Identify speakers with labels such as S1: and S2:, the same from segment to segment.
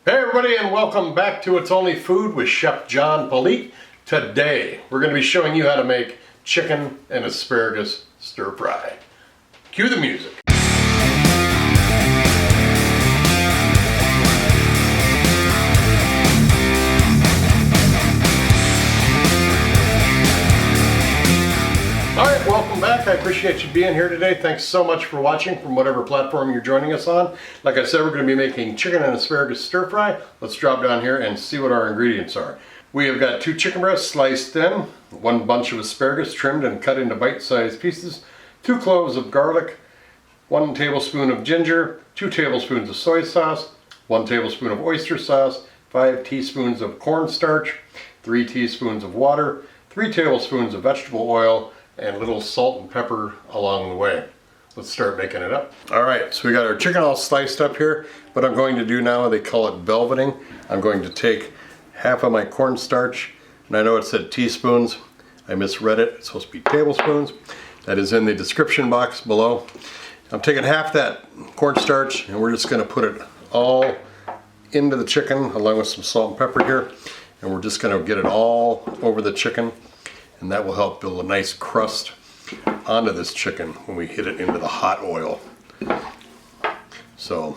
S1: Hey everybody, and welcome back to It's Only Food with Chef John Politte. Today we're going to be showing you how to make chicken and asparagus stir fry. Cue the music. Alright, welcome back. I appreciate you being here today. Thanks so much for watching from whatever platform you're joining us on. Like I said, we're going to be making chicken and asparagus stir fry. Let's drop down here and see what our ingredients are. We have got 2 chicken breasts sliced thin, 1 bunch of asparagus trimmed and cut into bite-sized pieces, 2 cloves of garlic, 1 tablespoon of ginger, 2 tablespoons of soy sauce, 1 tablespoon of oyster sauce, 5 teaspoons of cornstarch, 3 teaspoons of water, 3 tablespoons of vegetable oil, and a little salt and pepper along the way. Let's start making it up. Alright, so we got our chicken all sliced up here. What I'm going to do now, they call it velveting. I'm going to take half of my cornstarch, and I know it said teaspoons. I misread it. It's supposed to be tablespoons. That is in the description box below. I'm taking half that cornstarch, and we're just going to put it all into the chicken along with some salt and pepper here. And we're just going to get it all over the chicken. And that will help build a nice crust onto this chicken when we hit it into the hot oil. So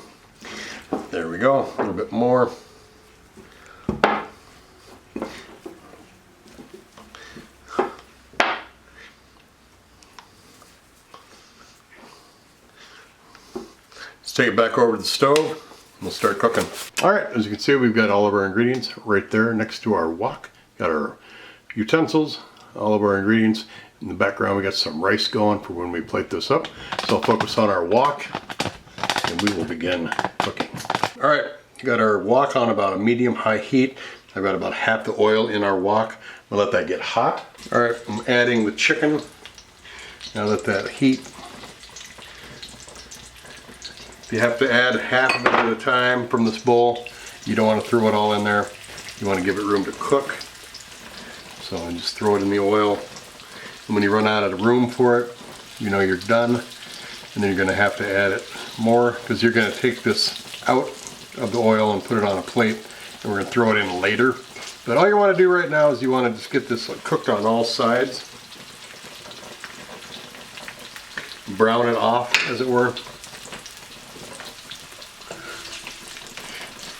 S1: there we go, a little bit more. Let's take it back over to the stove and we'll start cooking. Alright, as you can see, we've got all of our ingredients right there next to our wok. Got our utensils, all of our ingredients. In the background we got some rice going for when we plate this up. So I'll focus on our wok and we will begin cooking. Alright, got our wok on about a medium-high heat. I've got about half the oil in our wok. We'll let that get hot. Alright, I'm adding the chicken. Now let that heat. If you have to add half of it at a time from this bowl, you don't want to throw it all in there. You want to give it room to cook. So I just throw it in the oil, and when you run out of room for it, you know you're done, and then you're going to have to add it more, because you're going to take this out of the oil and put it on a plate, and we're going to throw it in later. But all you want to do right now is you want to just get this cooked on all sides, brown it off, as it were,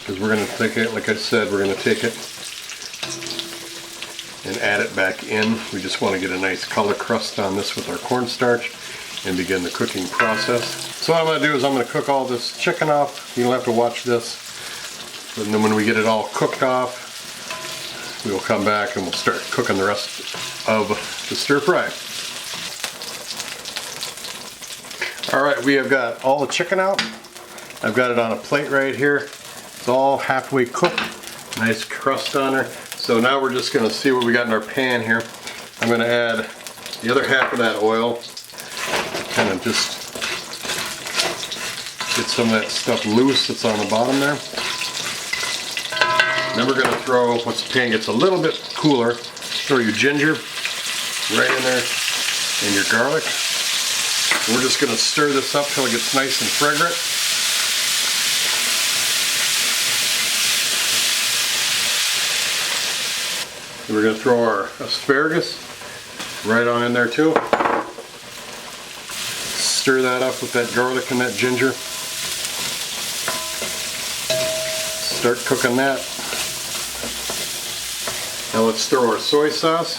S1: because we're going to take it, like I said, we're going to take it and add it back in. We just want to get a nice color crust on this with our cornstarch and begin the cooking process. So what I'm going to do is I'm going to cook all this chicken off. You don't have to watch this. And then when we get it all cooked off, we will come back and we'll start cooking the rest of the stir fry. Alright, we have got all the chicken out. I've got it on a plate right here. It's all halfway cooked. Nice crust on her. So now we're just going to see what we got in our pan here. I'm going to add the other half of that oil. Kind of just get some of that stuff loose that's on the bottom there. Then we're going to throw, once the pan gets a little bit cooler, throw your ginger right in there and your garlic. And we're just going to stir this up till it gets nice and fragrant. And we're going to throw our asparagus right on in there too. Stir that up with that garlic and that ginger. Start cooking that. Now let's throw our soy sauce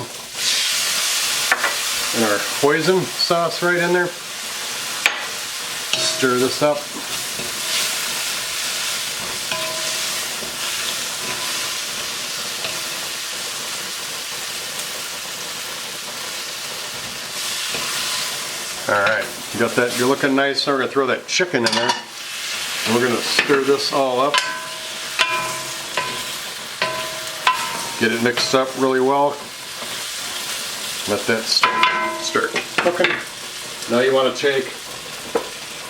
S1: and our hoisin sauce right in there. Stir this up. Alright, you got that, you're looking nice, so we're going to throw that chicken in there. And we're going to stir this all up. Get it mixed up really well. Let that start cooking. Now you want to take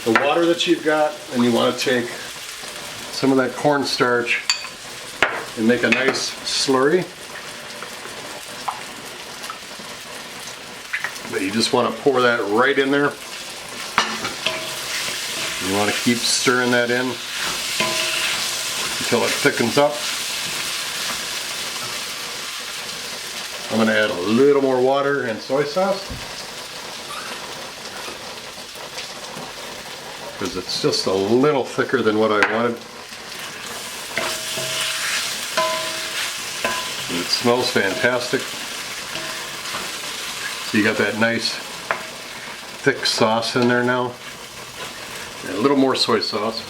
S1: the water that you've got and you want to take some of that cornstarch and make a nice slurry. But you just want to pour that right in there. You want to keep stirring that in until it thickens up. I'm going to add a little more water and soy sauce, because it's just a little thicker than what I wanted. It smells fantastic. So you got that nice thick sauce in there now. And a little more soy sauce.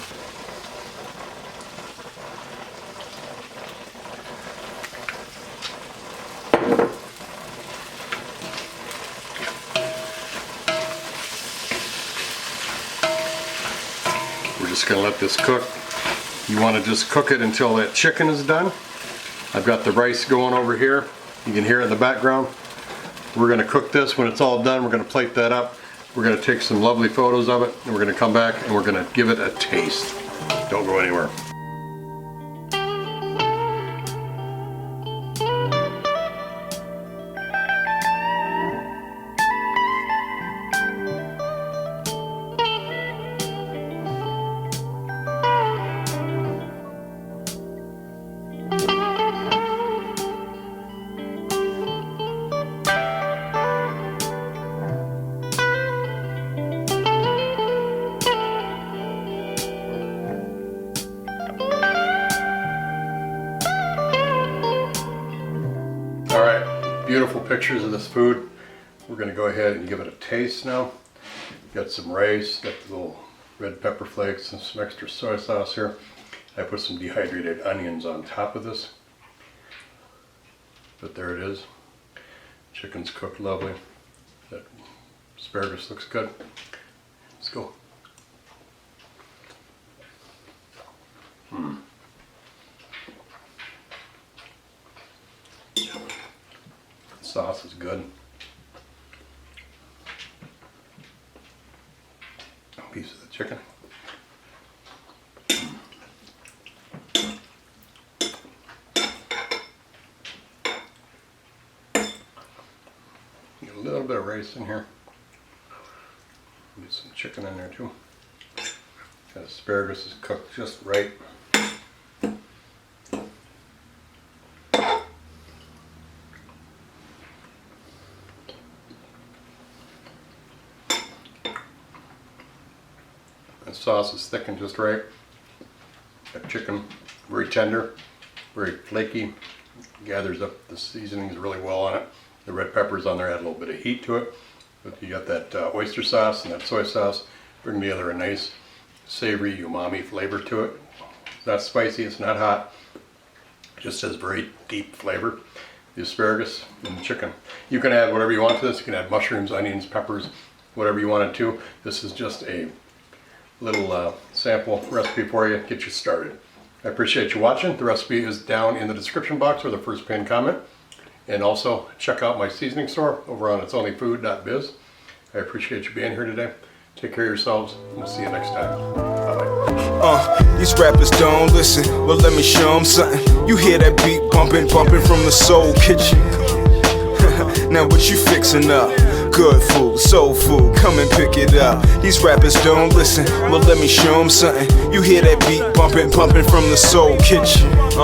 S1: We're just going to let this cook. You want to just cook it until that chicken is done. I've got the rice going over here. You can hear it in the background. We're going to cook this. When it's all done, we're going to plate that up. We're going to take some lovely photos of it, and we're going to come back and we're going to give it a taste. Don't go anywhere. Beautiful pictures of this food. We're going to go ahead and give it a taste now. Got some rice, got the little red pepper flakes and some extra soy sauce here. I put some dehydrated onions on top of this. But there it is. Chicken's cooked lovely. That asparagus looks good. Let's go. Sauce is good. A piece of the chicken. Get a little bit of rice in here. Get some chicken in there too. That asparagus is cooked just right. The sauce is thickened just right. That chicken, very tender, very flaky. Gathers up the seasonings really well on it. The red peppers on there add a little bit of heat to it. But you got that oyster sauce and that soy sauce bring together a nice savory umami flavor to it. It's not spicy, it's not hot. It just has very deep flavor. The asparagus and the chicken. You can add whatever you want to this. You can add mushrooms, onions, peppers, whatever you wanted to. This is just a little sample recipe for you, get you started. I appreciate you watching. The recipe is down in the description box or the first pinned comment. And also check out my seasoning store over on itsonlyfood.biz. I appreciate you being here today. Take care of yourselves, and we'll see you next time. Bye-bye.
S2: These rappers don't listen, well let me show them something. You hear that beat bumping from the soul kitchen. Now what you fixing up? Good food, soul food, come and pick it up. These rappers don't listen, well let me show them something. You hear that beat bumping from the soul kitchen.